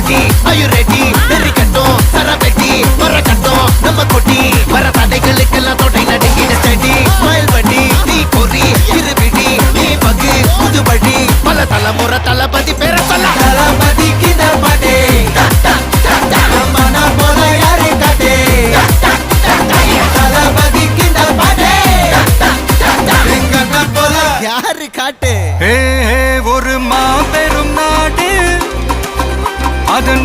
ready are you ready வெறி கட்டும் சரபெட்டி வர கட்டும் நம்ம கொட்டி வர தடைகளுக்கெல்லாம் தொட்டை நடுங்கிட ஸ்டடி ஸ்மைல் பண்ணி நீ பொறி இருபிடி நீ பகு புதுபடி பல தலைமுறை தளபதி பேர சொல்ல தளபதிக்கு தப்படே மன போல யாரே காட்டே தளபதிக்கு தப்படே எங்கண்ண போல யாரு காட்டு ஒரு மாபெரும் நாடு அதன்